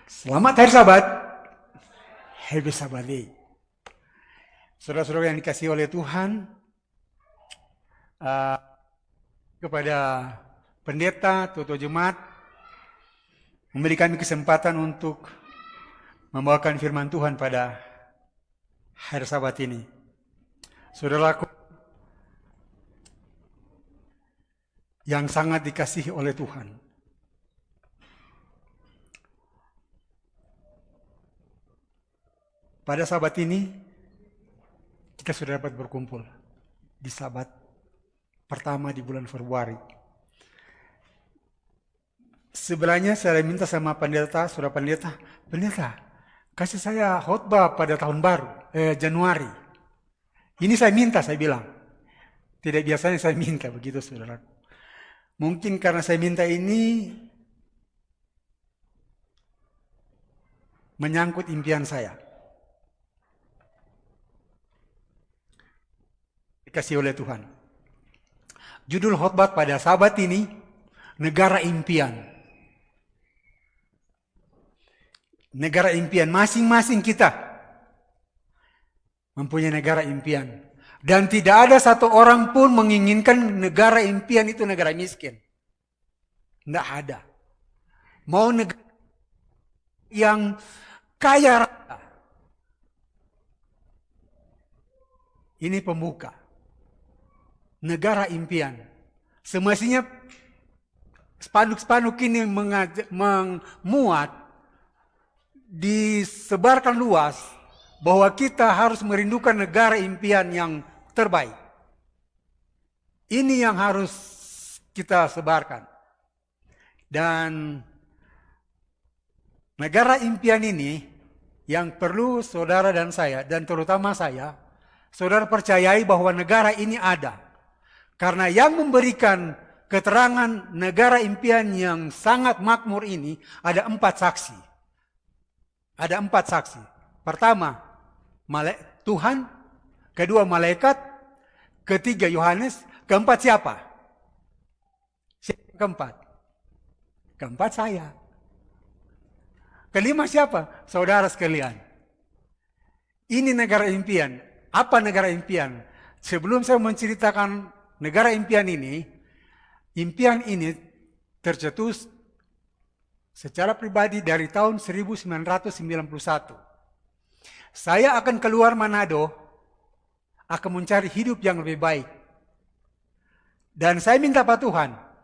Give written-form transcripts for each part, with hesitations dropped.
Selamat hari Sabat. Happy Sabbath Day. Saudara-saudara yang dikasihi oleh Tuhan, kepada pendeta, tutua jemaat, memberi kami kesempatan untuk membawakan firman Tuhan pada hari Sabat ini. Saudaraku yang sangat dikasihi oleh Tuhan, pada Sabat ini kita sudah dapat berkumpul di Sabat pertama di bulan Februari. Sebenarnya saya minta sama pendeta, saudara pendeta, kasih saya khotbah pada tahun baru, Januari. Ini saya minta, saya bilang. Tidak biasanya saya minta begitu, saudara. Mungkin karena saya minta ini menyangkut impian saya. Dikasih oleh Tuhan. Judul khotbah pada Sabat ini, Negara Impian. Negara impian, masing-masing kita mempunyai negara impian. Dan tidak ada satu orang pun menginginkan negara impian itu negara miskin. Tidak ada. Mau negara yang kaya raya. Ini pembuka. Negara impian. Semestinya spanduk-spanduk ini memuat, disebarkan luas bahwa kita harus merindukan negara impian yang terbaik. Ini yang harus kita sebarkan. Dan negara impian ini yang perlu saudara dan saya, dan terutama saya, saudara percayai bahwa negara ini ada. Karena yang memberikan keterangan negara impian yang sangat makmur ini ada 4 saksi. Ada 4 saksi. Pertama, Tuhan. Kedua, malaikat. Ketiga, Yohanes. Keempat siapa? Siapa keempat? Keempat saya. Kelima siapa? Saudara sekalian. Ini negara impian. Apa negara impian? Sebelum saya menceritakan negara impian ini tercetus secara pribadi dari tahun 1991. Saya akan keluar Manado, akan mencari hidup yang lebih baik. Dan saya minta pada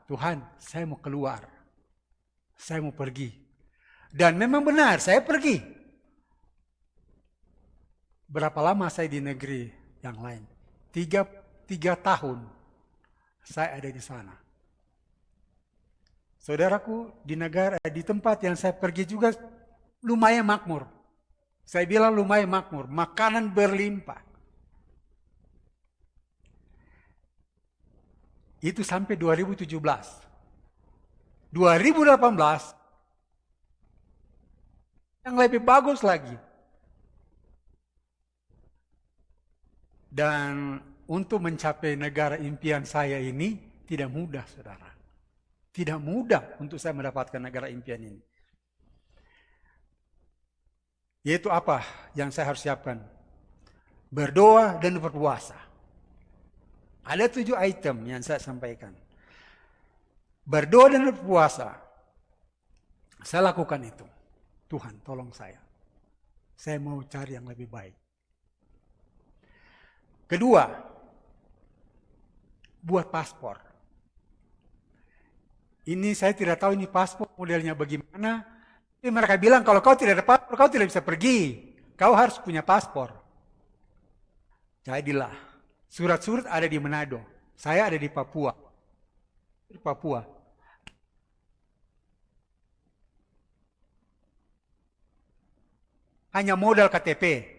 Tuhan, saya mau keluar. Saya mau pergi. Dan memang benar, saya pergi. Berapa lama saya di negeri yang lain? 3 tahun saya ada di sana. Saudaraku, di tempat yang saya pergi juga lumayan makmur. Saya bilang lumayan makmur, makanan berlimpah. Itu sampai 2017. 2018 yang lebih bagus lagi. Dan untuk mencapai negara impian saya ini tidak mudah, saudara. Tidak mudah untuk saya mendapatkan negara impian ini. Yaitu apa yang saya harus siapkan? Berdoa dan berpuasa. Ada 7 item yang saya sampaikan. Berdoa dan berpuasa. Saya lakukan itu. Tuhan, tolong saya. Saya mau cari yang lebih baik. Kedua, buat paspor. Ini saya tidak tahu ini paspor modelnya bagaimana. Tapi mereka bilang kalau kau tidak ada paspor, kau tidak bisa pergi. Kau harus punya paspor. Jadilah. Surat-surat ada di Manado. Saya ada di Papua. Di Papua. Hanya modal KTP.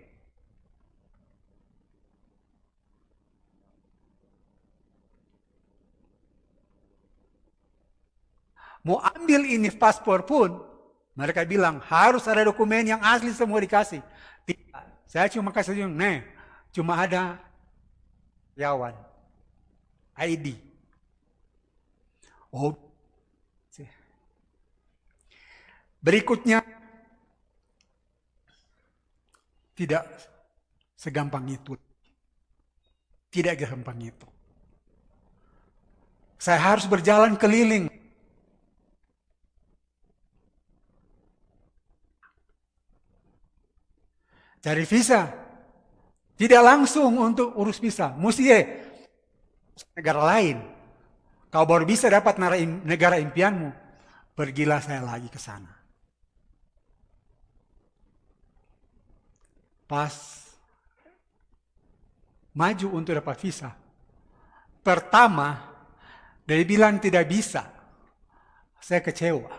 Mau ambil ini paspor pun, mereka bilang harus ada dokumen yang asli semua dikasih. Tidak, saya cuma kasih cuma ada karyawan, ID. Oh, berikutnya Tidak segampang itu. Tidak segampang itu. Saya harus berjalan keliling. Cari visa. Tidak langsung untuk urus visa. Mesti negara lain. Kau baru bisa dapat negara impianmu. Pergilah saya lagi ke sana. Pas maju untuk dapat visa. Pertama, dia bilang tidak bisa. Saya kecewa.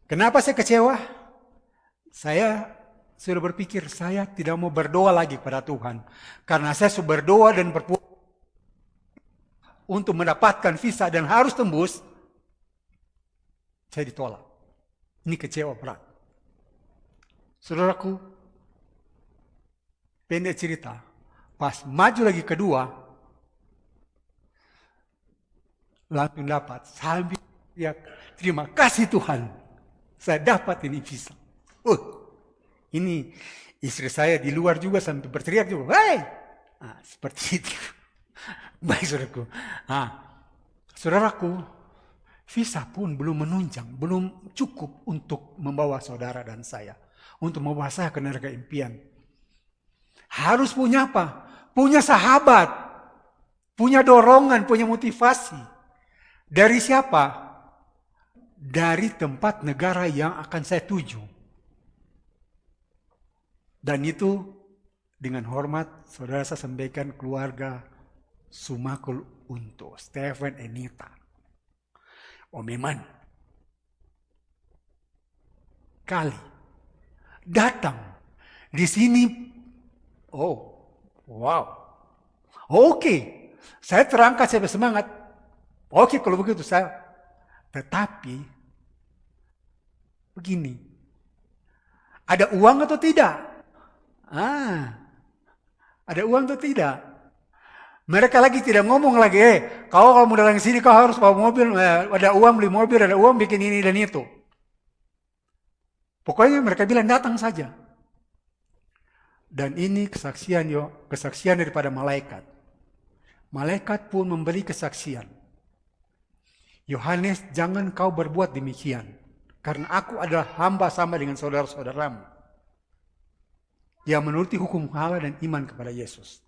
Kenapa saya kecewa? Saya sudah berpikir saya tidak mau berdoa lagi kepada Tuhan. Karena saya sudah berdoa dan berpuasa untuk mendapatkan visa dan harus tembus. Saya ditolak. Ini kecewa berat. Saudaraku, pendek cerita, pas maju lagi kedua, langsung dapat. Sambil ya, terima kasih Tuhan, saya dapat ini visa. Ini istri saya di luar juga sampai berteriak juga, hei! Nah, seperti itu. Baik saudaraku. Nah, saudaraku, visa pun belum menunjang, belum cukup untuk membawa saudara dan saya. Untuk membawa saya ke negara impian. Harus punya apa? Punya sahabat. Punya dorongan, punya motivasi. Dari siapa? Dari tempat negara yang akan saya tuju. Dan itu dengan hormat saudara saya sampaikan keluarga Sumakul Unto, Stephen Enita. Omeman. Kali. Datang. Di sini. Oh. Wow. Oke. Saya terangkat, saya bersemangat. Oke kalau begitu saya. Tetapi. Begini. Ada uang atau tidak? Ada uang atau tidak? Mereka lagi tidak ngomong lagi, kau kalau mau datang ke sini kau harus bawa mobil, ada uang beli mobil, ada uang bikin ini dan itu. Pokoknya mereka bilang datang saja. Dan ini kesaksian daripada malaikat. Malaikat pun memberi kesaksian. Yohanes, jangan kau berbuat demikian. Karena aku adalah hamba sama dengan saudara-saudaramu. Yang menuruti hukum Allah dan iman kepada Yesus.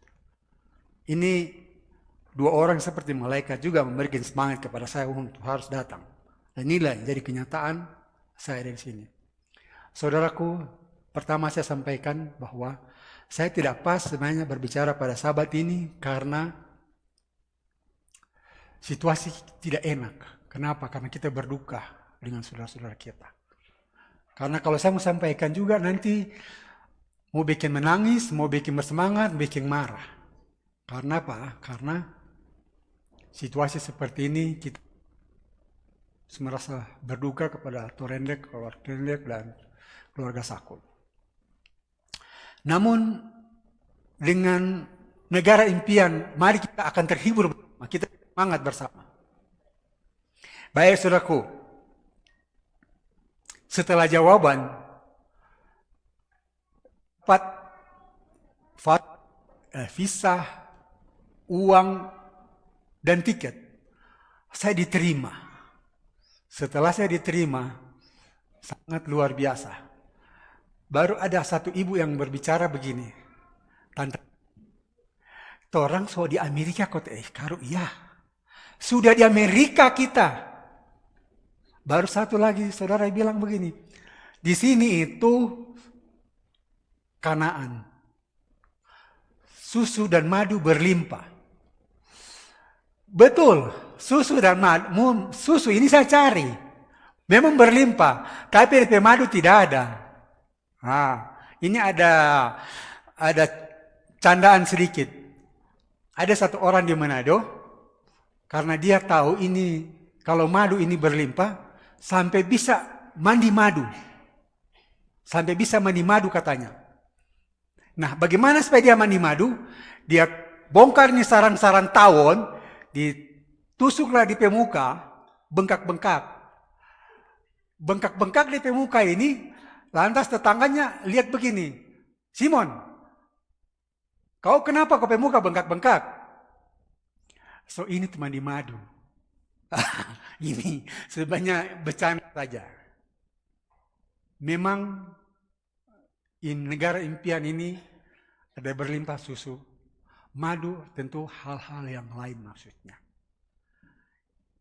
Ini dua orang seperti malaikat juga memberikan semangat kepada saya untuk harus datang. Dan inilah jadi kenyataan saya dari sini. Saudaraku, pertama saya sampaikan bahwa saya tidak pas sebenarnya berbicara pada sahabat ini karena situasi tidak enak. Kenapa? Karena kita berduka dengan saudara-saudara kita. Karena kalau saya mau sampaikan juga nanti mau bikin menangis, mau bikin bersemangat, bikin marah. Karena apa? Karena situasi seperti ini kita merasa berduka kepada Torendek, keluarga Torendek dan keluarga Sakul. Namun dengan negara impian, mari kita akan terhibur bersama, kita semangat bersama. Baik saudaraku, setelah jawaban visa, uang, dan tiket, saya diterima. Setelah saya diterima, sangat luar biasa. Baru ada satu ibu yang berbicara begini, tante, orang so di Amerika kok karo iya, sudah di Amerika kita. Baru satu lagi saudara bilang begini, di sini itu Kanaan, susu dan madu berlimpah. Betul, susu dan madu, susu ini saya cari, memang berlimpah, tapi madu tidak ada. Ini ada candaan sedikit. Ada satu orang di Manado, karena dia tahu ini kalau madu ini berlimpah, sampai bisa mandi madu. Sampai bisa mandi madu katanya. Nah, bagaimana supaya dia mandi madu? Dia bongkar nih sarang-sarang tawon, ditusuklah di pemuka, bengkak-bengkak. Bengkak-bengkak di pemuka ini, Lantas tetangganya lihat begini, Simon, kau kenapa kau muka bengkak-bengkak? So ini teman di madu. Ini sebenarnya bercanda saja. Memang negara impian ini ada berlimpah susu. Madu tentu hal-hal yang lain maksudnya.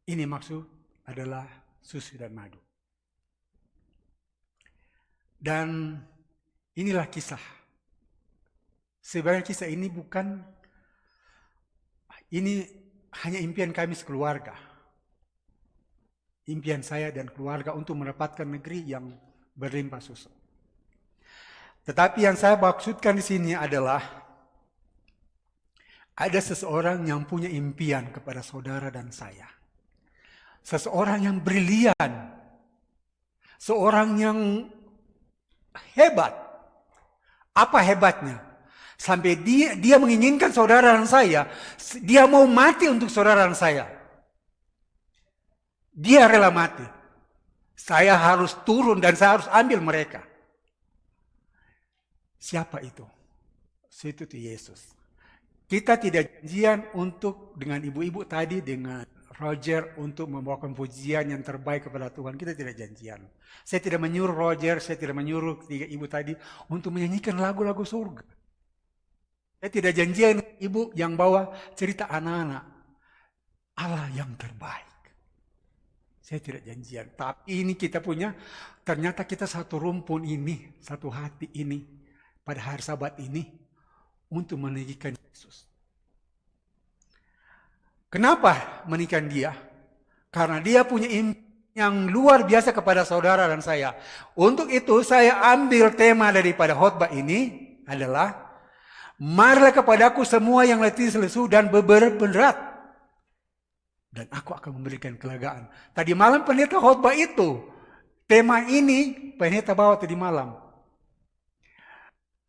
Ini maksud adalah susu dan madu. Dan inilah kisah. Sebenarnya kisah ini bukan, ini hanya impian kami sekeluarga. Impian saya dan keluarga untuk mendapatkan negeri yang berlimpah susu. Tetapi yang saya maksudkan di sini adalah ada seseorang yang punya impian kepada saudara dan saya. Seseorang yang brilian. Seorang yang hebat. Apa hebatnya? Sampai dia menginginkan saudara dan saya, dia mau mati untuk saudara dan saya. Dia rela mati. Saya harus turun dan saya harus ambil mereka. Siapa itu? Itu Yesus. Kita tidak janjian untuk dengan ibu-ibu tadi, dengan Roger untuk membawakan pujian yang terbaik kepada Tuhan. Kita tidak janjian. Saya tidak menyuruh Roger, saya tidak menyuruh tiga ibu tadi untuk menyanyikan lagu-lagu surga. Saya tidak janjian ibu yang bawa cerita anak-anak. Allah yang terbaik. Saya tidak janjian. Tapi ini kita punya, ternyata kita satu rumpun ini, satu hati ini, pada hari Sabat ini, untuk meninggikan Yesus. Kenapa meninggikan dia? Karena dia punya impian yang luar biasa kepada saudara dan saya. Untuk itu saya ambil tema daripada khotbah ini adalah, marilah kepadaku semua yang letih lesu dan berat, dan aku akan memberikan kelegaan. Tadi malam pendeta khotbah itu. Tema ini pendeta bawa tadi malam.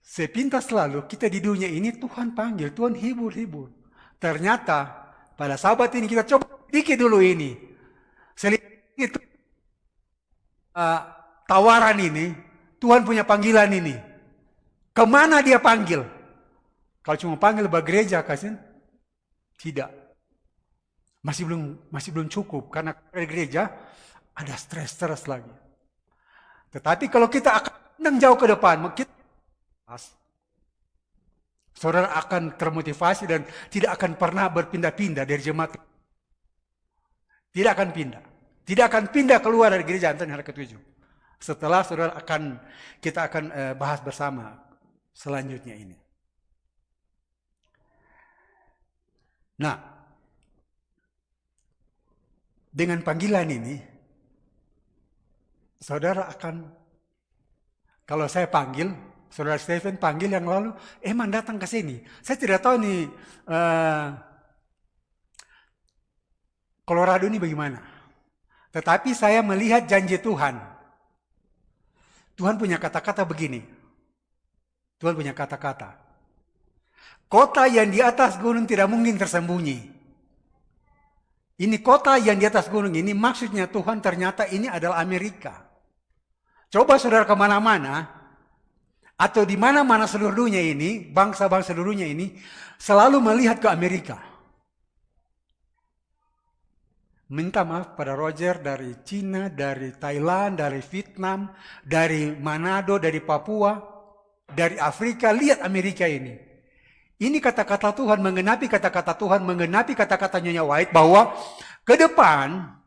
Sepintas selalu kita di dunia ini Tuhan panggil, Tuhan hibur. Ternyata pada Sabat ini kita coba sedikit dulu ini. Sedikit tawaran ini, Tuhan punya panggilan ini. Kemana dia panggil? Kalau cuma panggil ke gereja, kasih? Tidak. Masih belum cukup, karena di gereja ada stres lagi. Tetapi kalau kita akan jauh ke depan, saudara akan termotivasi dan tidak akan pernah berpindah-pindah dari jemaat. Tidak akan pindah keluar dari gereja Antara hari ke-7. Setelah saudara kita akan bahas bersama selanjutnya ini. Nah, dengan panggilan ini, saudara akan, kalau saya panggil, saudara Stephen panggil yang lalu, Eman datang ke sini. Saya tidak tahu nih, Colorado ini bagaimana. Tetapi saya melihat janji Tuhan. Tuhan punya kata-kata begini. Tuhan punya kata-kata. Kota yang di atas gunung tidak mungkin tersembunyi. Ini kota yang di atas gunung ini maksudnya Tuhan ternyata ini adalah Amerika. Coba saudara kemana-mana, atau di mana-mana seluruh dunia ini, bangsa-bangsa seluruhnya ini, selalu melihat ke Amerika. Minta maaf pada Roger dari Cina, dari Thailand, dari Vietnam, dari Manado, dari Papua, dari Afrika, lihat Amerika ini. Ini kata-kata Tuhan mengenapi kata-kata Tuhan, mengenapi kata-kata Nyonya White bahwa ke depan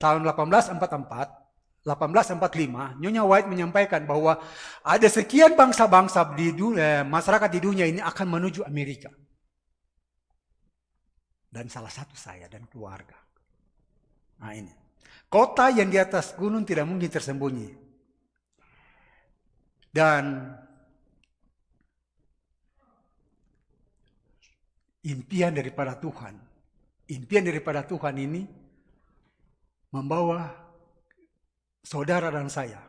tahun 1845 Nyonya White menyampaikan bahwa ada sekian bangsa-bangsa di dunia, masyarakat di dunia ini akan menuju Amerika. Dan salah satu saya dan keluarga. Nah ini. Kota yang di atas gunung tidak mungkin tersembunyi. Dan impian daripada Tuhan ini membawa saudara dan saya.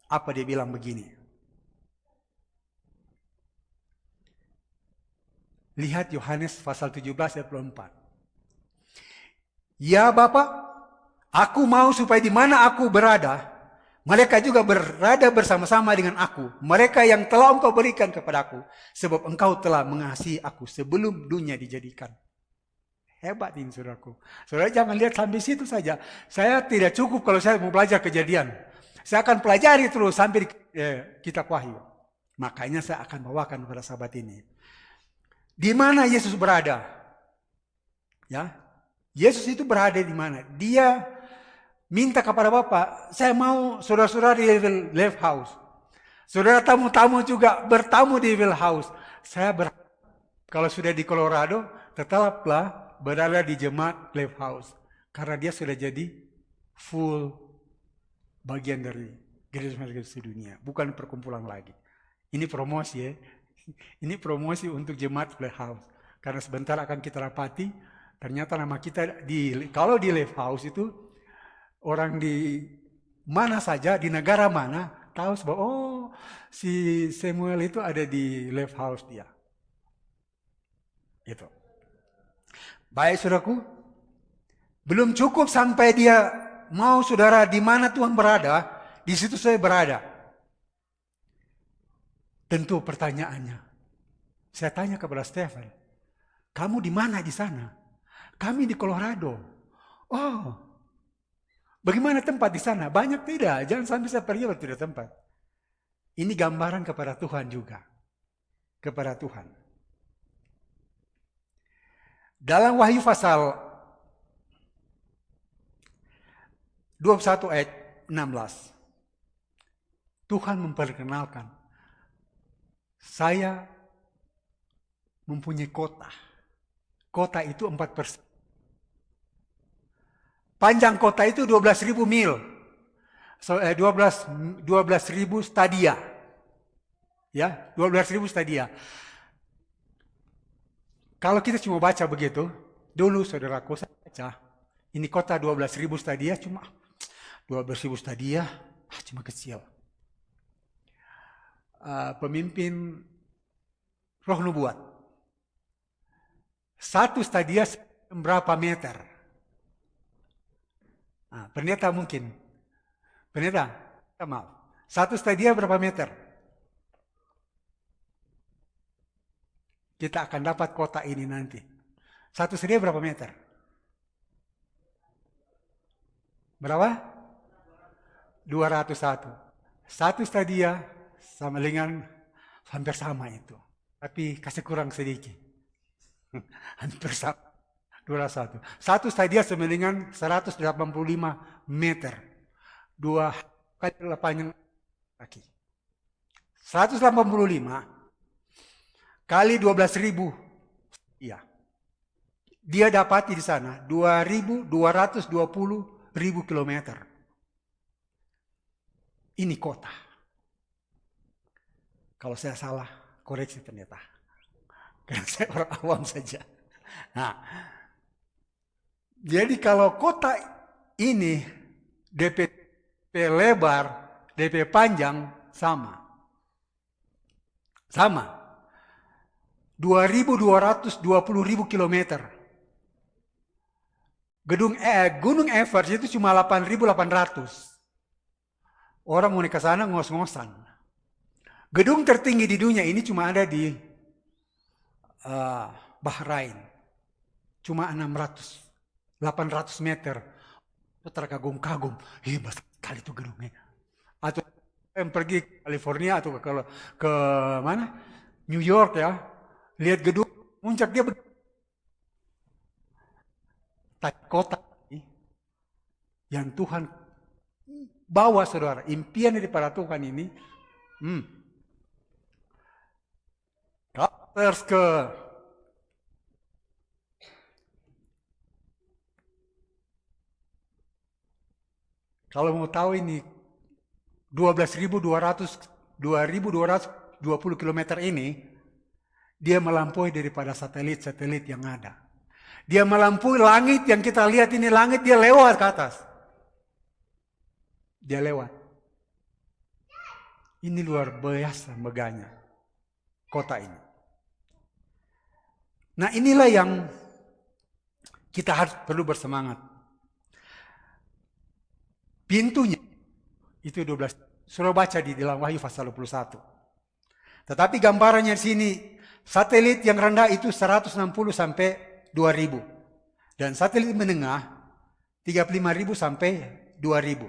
Apa dia bilang begini? Lihat Yohanes pasal 17 ayat 24. Ya Bapa, aku mau supaya di mana aku berada, Mereka juga berada bersama-sama dengan aku. Mereka yang telah engkau berikan kepadaku. Sebab engkau telah mengasihi aku sebelum dunia dijadikan. Hebat ini saudaraku. Saudara jangan lihat sampai situ saja. Saya tidak cukup kalau saya mau belajar Kejadian. Saya akan pelajari terus sampai di kitab Wahyu. Makanya saya akan bawakan kepada sahabat ini. Di mana Yesus berada? Ya, Yesus itu berada di mana? Dia minta kepada Bapa, saya mau saudara-saudara di Live House. Saudara tamu-tamu juga bertamu di Live House. Saya kalau sudah di Colorado, tetaplah berada di jemaat Live House. Karena dia sudah jadi full bagian dari gereja-gereja dunia. Bukan perkumpulan lagi. Ini promosi ya. Ini promosi untuk jemaat Live House. Karena sebentar akan kita rapati, ternyata nama kita kalau di Live House itu, orang di mana saja, di negara mana, tahu sebab, oh si Samuel itu ada di Live House dia. Gitu. Baik saudaraku, belum cukup sampai dia mau saudara di mana Tuhan berada, di situ saya berada. Tentu pertanyaannya, saya tanya kepada Stefan, kamu di mana di sana? Kami di Colorado. Oh, bagaimana tempat di sana? Banyak tidak, jangan sampai saya pergi tidak tempat. Ini gambaran kepada Tuhan juga. Kepada Tuhan. Dalam Wahyu pasal 21 ayat 16. Tuhan memperkenalkan, saya mempunyai kota. Kota itu 4%. Panjang kota itu 12.000 mil. 12.000 stadia. Ya, 12.000 stadia. Kalau kita cuma baca begitu, dulu saudaraku saya baca, ini kota 12.000 stadia, cuma 12.000 stadia, cuma kecil. Pemimpin roh nubuat. Satu stadia berapa meter? Pendeta mungkin. Pendeta, maaf. Satu stadia berapa meter? Kita akan dapat kota ini nanti. Satu stadia berapa meter? Berapa? 201. Satu stadia sama dengan hampir sama itu. Tapi kasih kurang sedikit. Hampir sama. 201. Satu stadia sama dengan 185 meter. 2 kali panjang kaki. 185 kali 12.000. Iya. Dia dapati di sana 2.220.000 kilometer. Ini kota. Kalau saya salah, koreksi pendeta. Karena saya orang awam saja. Nah, jadi kalau kota ini DP lebar, DP panjang sama. Sama. 2.220.000 kilometer. Gunung Everest itu cuma 8.800. Orang mau ke sana ngos-ngosan. Gedung tertinggi di dunia ini cuma ada di Bahrain. Cuma 800 meter. Terkagum-kagum. Hebat sekali itu gedungnya. Atau yang pergi ke California atau ke mana? New York ya. Lihat gedung puncak dia kota yang Tuhan bawa saudara. Impian daripada Tuhan ini. Terus kalau mau tahu ini 2.220 km ini dia melampaui daripada satelit-satelit yang ada. Dia melampaui langit yang kita lihat ini, langit dia lewat ke atas. Dia lewat. Ini luar biasa megahnya kota ini. Nah, inilah yang kita harus perlu bersemangat. Pintunya Itu 12. Suruh baca di dalam Wahyu pasal 21. Tetapi gambarannya di sini, satelit yang rendah itu 160 sampai 2000. Dan satelit menengah 35.000 sampai 2000.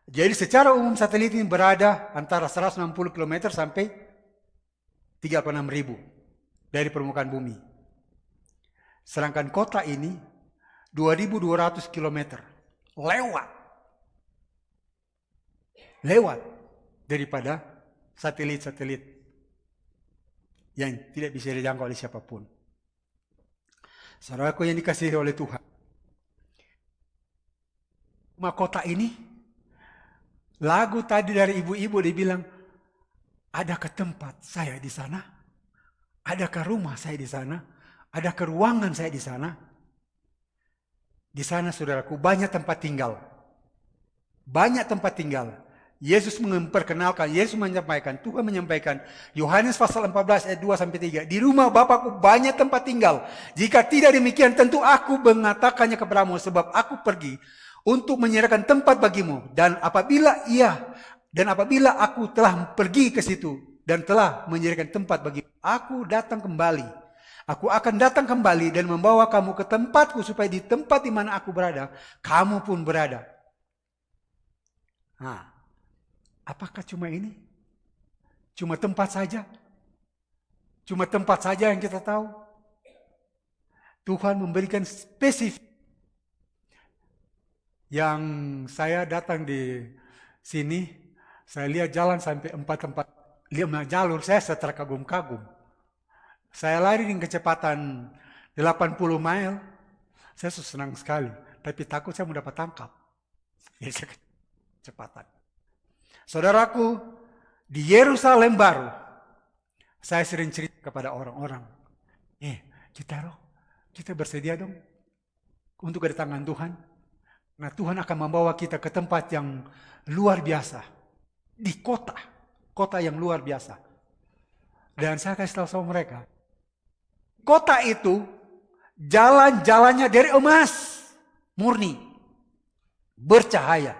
Jadi secara umum satelit ini berada antara 160 km sampai 36.000 dari permukaan bumi. Sedangkan kota ini 2.200 km lewat daripada satelit-satelit yang tidak bisa dijangkau oleh siapapun. Saudaraku yang dikasihi oleh Tuhan, kota ini, lagu tadi dari ibu-ibu dia bilang, adakah tempat saya di sana? Adakah rumah saya di sana? Adakah ruangan saya di sana? Di sana, saudaraku, banyak tempat tinggal. Banyak tempat tinggal. Yesus memperkenalkan, Yesus menyampaikan, Tuhan menyampaikan, Yohanes pasal 14 ayat 2-3, di rumah Bapakku banyak tempat tinggal. Jika tidak demikian, tentu aku mengatakannya kepadamu, sebab aku pergi untuk menyediakan tempat bagimu. Dan apabila aku telah pergi ke situ dan telah menyediakan tempat bagimu, aku datang kembali. Aku akan datang kembali dan membawa kamu ke tempatku, supaya di tempat di mana aku berada, kamu pun berada. Nah, apakah cuma ini? Cuma tempat saja? Cuma tempat saja yang kita tahu? Tuhan memberikan spesifik. Yang saya datang di sini, saya lihat jalan sampai 4 tempat, 5 jalur, saya terkagum-kagum. Saya lari dengan kecepatan 80 mile, saya senang sekali, tapi takut saya mau dapat tangkap. Kecepatan. Saudaraku, di Yerusalem baru, saya sering cerita kepada orang-orang, kita bersedia dong untuk kedatangan Tuhan. Nah, Tuhan akan membawa kita ke tempat yang luar biasa. Di kota yang luar biasa. Dan saya kasih tahu sama mereka, kota itu jalan-jalannya dari emas murni, bercahaya.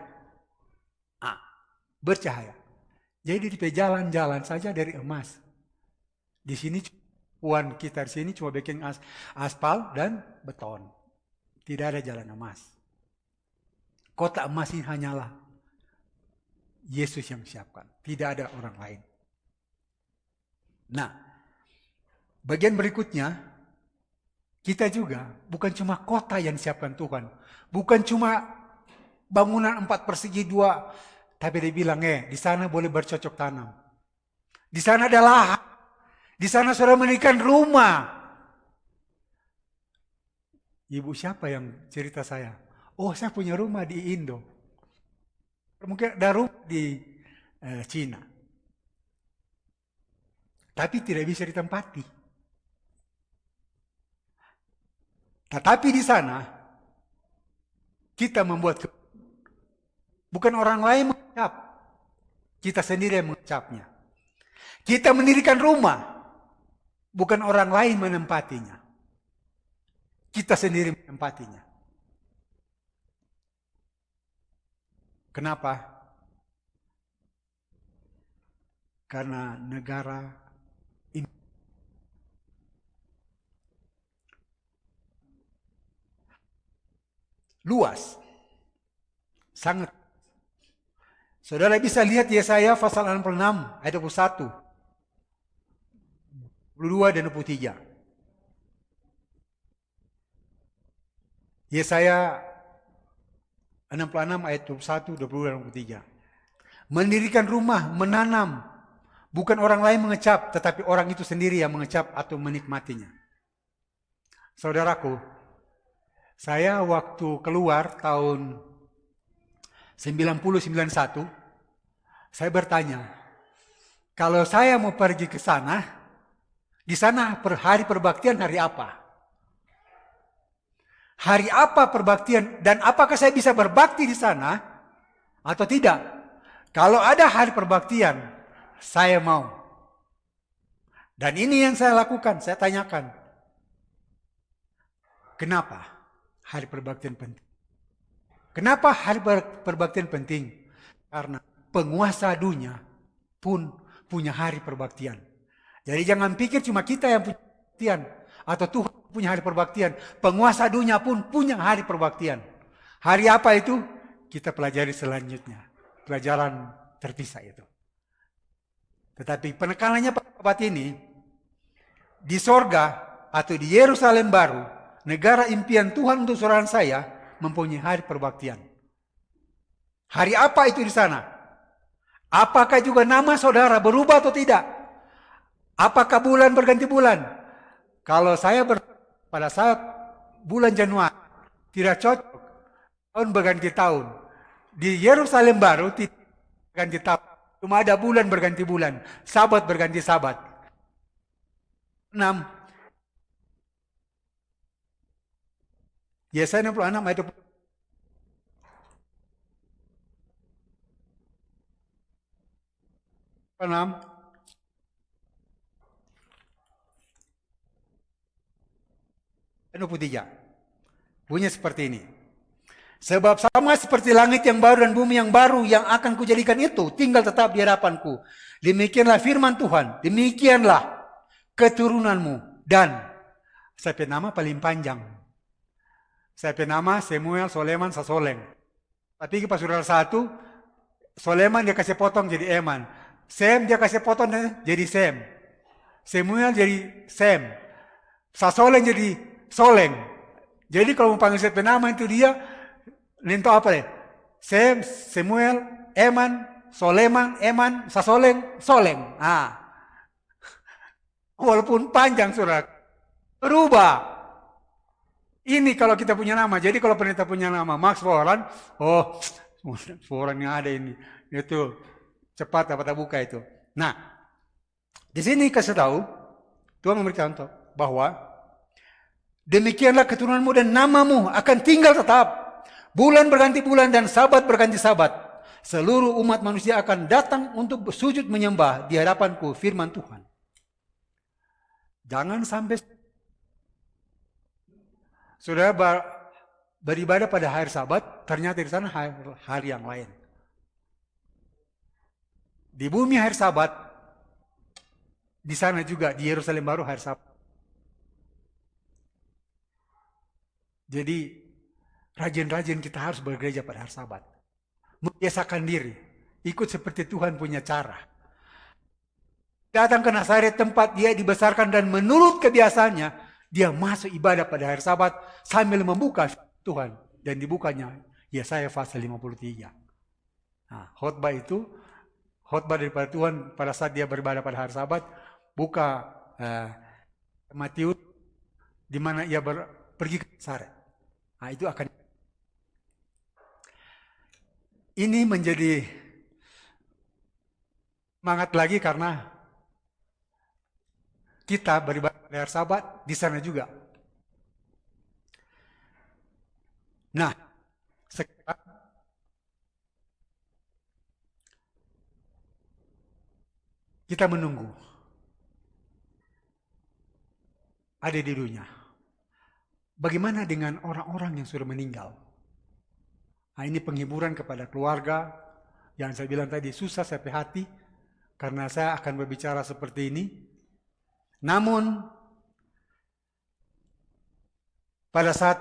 Bercahaya. Jadi di jalan-jalan saja dari emas. Di sini kita di sini cuma bikin aspal dan beton. Tidak ada jalan emas. Kota emas ini hanyalah Yesus yang siapkan. Tidak ada orang lain. Nah, bagian berikutnya, kita juga bukan cuma kota yang disiapkan Tuhan. Bukan cuma bangunan 4 persegi 2. Tapi dia bilang, di sana boleh bercocok tanam. Di sana ada lahan. Di sana saudara mendirikan rumah. Ibu siapa yang cerita saya? Oh, saya punya rumah di Indo. Mungkin ada rumah di Cina. Tapi tidak bisa ditempati. Tetapi di sana, kita membuat, bukan orang lain mengecap, kita sendiri yang mengecapnya. Kita mendirikan rumah, bukan orang lain menempatinya. Kita sendiri menempatinya. Kenapa? Karena negara ini luas, sangat. Saudara bisa lihat Yesaya pasal 66 ayat 21, 22 dan 23. Yesaya 66 ayat 21, 22 dan 23. Mendirikan rumah, menanam, bukan orang lain mengecap, tetapi orang itu sendiri yang mengecap atau menikmatinya. Saudaraku, saya waktu keluar tahun 90-91, saya bertanya, kalau saya mau pergi ke sana, di sana hari perbaktian hari apa? Hari apa perbaktian dan apakah saya bisa berbakti di sana atau tidak? Kalau ada hari perbaktian, saya mau. Dan ini yang saya lakukan, saya tanyakan. Kenapa hari perbaktian penting? Kenapa hari perbaktian penting? Karena penguasa dunia pun punya hari perbaktian. Jadi jangan pikir cuma kita yang punya perbaktian atau Tuhan punya hari perbaktian. Penguasa dunia pun punya hari perbaktian. Hari apa itu? Kita pelajari selanjutnya. Pelajaran terpisah itu. Tetapi penekanannya pada ini, di sorga atau di Yerusalem baru, negara impian Tuhan untuk saudara saya mempunyai hari perbaktian. Hari apa itu di sana? Apakah juga nama saudara berubah atau tidak? Apakah bulan berganti bulan? Kalau saya pada saat bulan Januari tidak cocok, tahun berganti tahun. Di Yerusalem baru tidak berganti tahun. Cuma ada bulan berganti bulan, sabat berganti sabat. 6. Yesaya 66 ayat 6. Ayat 23. Bunyi seperti ini. Sebab sama seperti langit yang baru dan bumi yang baru yang akan kujadikan itu tinggal tetap di hadapanku. Demikianlah firman Tuhan. Demikianlah keturunanmu. Dan saya punya nama paling panjang. Saya punya nama Samuel Soleman Sasoleng. Tapi pas saudara satu, Soleman dia kasih potong jadi Eman. Sem dia kasih potong jadi Sem. Samuel jadi Sem. Sasoleng jadi Soleng. Jadi kalau mau panggil saya punya nama itu dia Ninto apa deh? Sem, Samuel, Eman, Soleman, Eman, Sasoleng, Soleng. Walaupun panjang surat, berubah. Ini kalau kita punya nama. Jadi kalau pendeta punya nama Max Foran, oh, Foran yang ada ini, itu cepat dapat buka itu. Nah, di sini kasih tahu, Tuhan memberikan contoh bahwa demikianlah keturunanmu dan namamu akan tinggal tetap. Bulan berganti bulan dan sabat berganti sabat. Seluruh umat manusia akan datang untuk bersujud menyembah di hadapanku, firman Tuhan. Jangan sampai saudara beribadah pada hari sabat, ternyata di sana hari yang lain. Di bumi hari sabat, di sana juga di Yerusalem baru hari sabat. Jadi rajin-rajin kita harus bergereja pada hari sabat. Membiasakan diri. Ikut seperti Tuhan punya cara. Datang ke Nazaret tempat dia dibesarkan dan menurut kebiasaannya, dia masuk ibadah pada hari sabat sambil membuka Tuhan. Dan dibukanya Yesaya pasal 53. Nah, khotbah daripada Tuhan pada saat dia beribadah pada hari sabat, buka Matius di mana ia pergi ke Nazaret. Nah, itu akan ini menjadi semangat lagi karena kita beribadah pada hari sabat di sana juga. Nah, sekarang kita menunggu ada di dunia. Bagaimana dengan orang-orang yang sudah meninggal? Nah, ini penghiburan kepada keluarga yang saya bilang tadi susah sampai hati karena saya akan berbicara seperti ini. Namun pada saat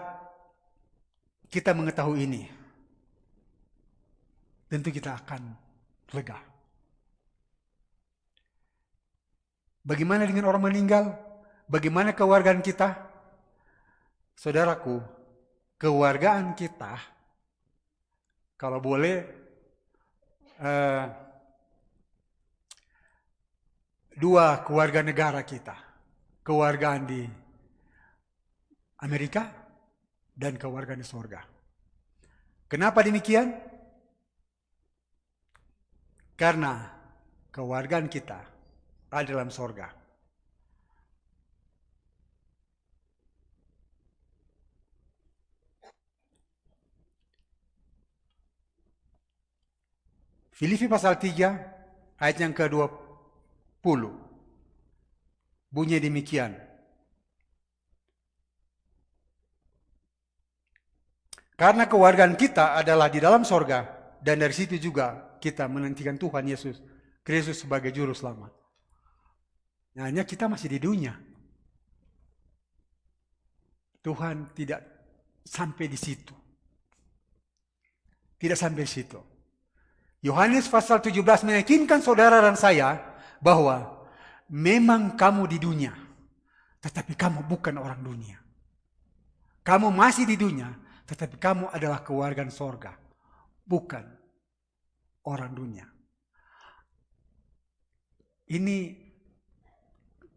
kita mengetahui ini, tentu kita akan lega. Bagaimana dengan orang meninggal? Bagaimana kewargaan kita? Saudaraku, kewargaan kita kalau boleh dua keluarga negara kita, kewargaan di Amerika dan kewargaan di surga. Kenapa demikian? Karena kewargaan kita ada dalam surga. Filipi pasal 3 ayat yang ke-20 bunyi demikian. Karena kewargaan kita adalah di dalam sorga dan dari situ juga kita menantikan Tuhan Yesus Kristus sebagai juru selamat. Nah, hanya kita masih di dunia. Tuhan tidak sampai di situ. Tidak sampai di situ. Yohanes pasal 17 meyakinkan saudara dan saya bahwa memang kamu di dunia, tetapi kamu bukan orang dunia. Kamu masih di dunia, tetapi kamu adalah kewarga sorga, bukan orang dunia. Ini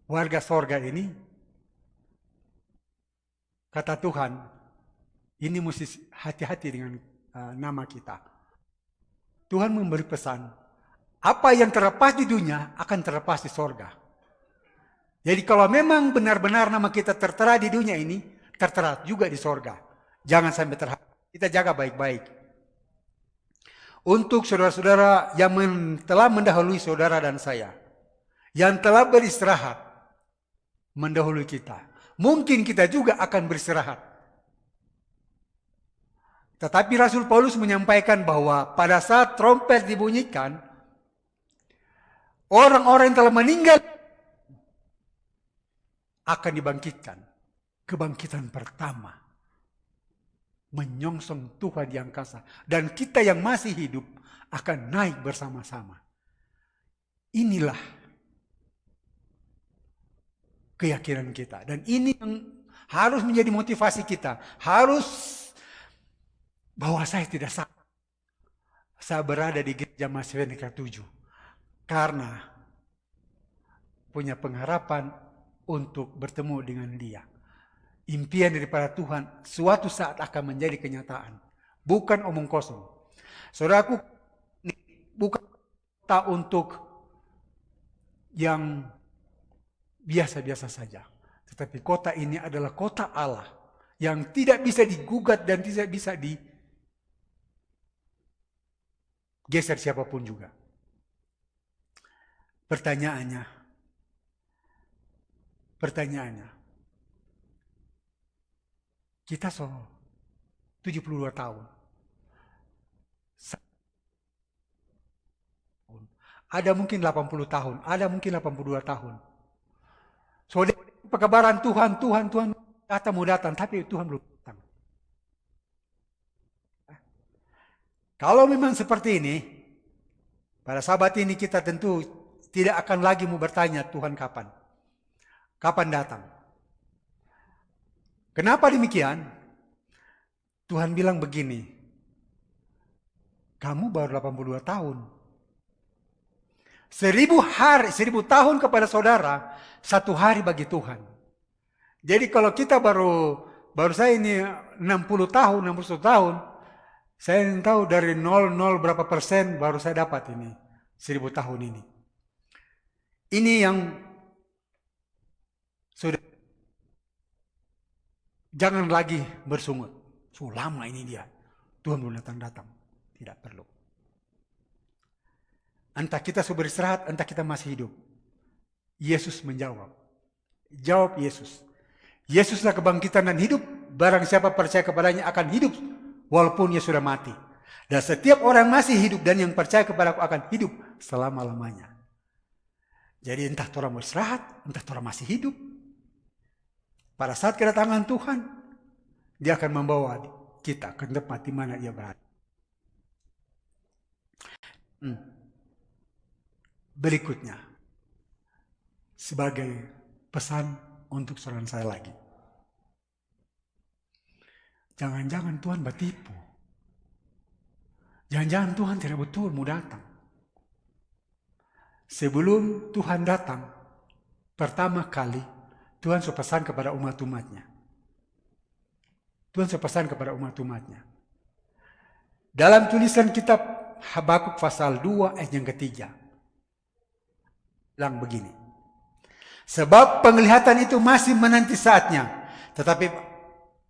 warga sorga ini, kata Tuhan, ini mesti hati-hati dengan nama kita. Tuhan memberi pesan, apa yang terlepas di dunia akan terlepas di sorga. Jadi kalau memang benar-benar nama kita tertera di dunia ini, tertera juga di sorga. Jangan sampai terhapus. Kita jaga baik-baik. Untuk saudara-saudara yang telah mendahului saudara dan saya, yang telah beristirahat mendahului kita, mungkin kita juga akan beristirahat. Tetapi Rasul Paulus menyampaikan bahwa pada saat trompet dibunyikan, orang-orang yang telah meninggal akan dibangkitkan. Kebangkitan pertama. Menyongsong Tuhan yang angkasa. Dan kita yang masih hidup akan naik bersama-sama. Inilah keyakinan kita. Dan ini yang harus menjadi motivasi kita. Harus bahwa saya tidak salah. Saya berada di gereja Masvenika 7. Karena punya pengharapan untuk bertemu dengan Dia. Impian daripada Tuhan suatu saat akan menjadi kenyataan. Bukan omong kosong. Saudaraku, bukan kota untuk yang biasa-biasa saja. Tetapi kota ini adalah kota Allah. Yang tidak bisa digugat dan tidak bisa geser siapapun juga. Pertanyaannya, kita 72 tahun. Ada mungkin 80 tahun, ada mungkin 82 tahun. Saudara, pekabaran Tuhan datang, tapi Tuhan belum datang. Kalau memang seperti ini, pada sahabat ini kita tentu tidak akan lagi mau bertanya Tuhan kapan. Kapan datang? Kenapa demikian? Tuhan bilang begini, kamu baru 82 tahun. 1000 tahun kepada saudara, 1 hari bagi Tuhan. Jadi kalau kita baru saya ini 60 tahun, 61 tahun, saya ingin tahu dari 0 berapa persen baru saya dapat ini 1000 tahun ini. Ini yang sudah, jangan lagi bersungut. So lama ini dia. Tuhan belum datang. Tidak perlu. Entah kita sudah beristirahat, entah kita masih hidup. Yesus menjawab. Jawab Yesus. Yesuslah kebangkitan dan hidup. Barang siapa percaya kepadanya akan hidup walaupun ia sudah mati. Dan setiap orang masih hidup dan yang percaya kepadaku akan hidup selama-lamanya. Jadi entah orang beristirahat, entah orang masih hidup. Pada saat kedatangan Tuhan, Dia akan membawa kita ke tempat di mana Dia berada. Berikutnya, sebagai pesan untuk saudara saya lagi. Jangan-jangan Tuhan bertipu. Jangan-jangan Tuhan tidak betul mau datang. Sebelum Tuhan datang, pertama kali Tuhan sudah pesan kepada umat-umatnya. Tuhan sudah pesan kepada umat-umatnya. Dalam tulisan kitab Habakuk pasal 2 ayat yang ketiga. Bilang begini. Sebab penglihatan itu masih menanti saatnya.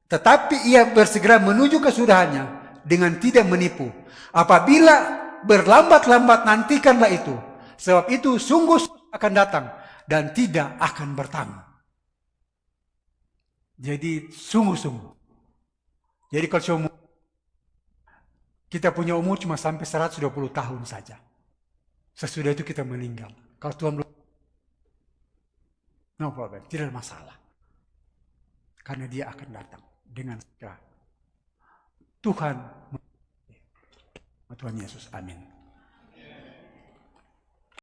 Tetapi ia bersegera menuju kesudahannya dengan tidak menipu. Apabila berlambat-lambat nantikanlah itu. Sebab itu sungguh akan datang dan tidak akan bertanggung. Jadi sungguh-sungguh. Jadi kalau Kita punya umur cuma sampai 120 tahun saja. Sesudah itu kita meninggal. Kalau Tuhan belum, no problem, tidak ada masalah. Karena dia akan datang dengan segera. Tuhan Yesus, amin.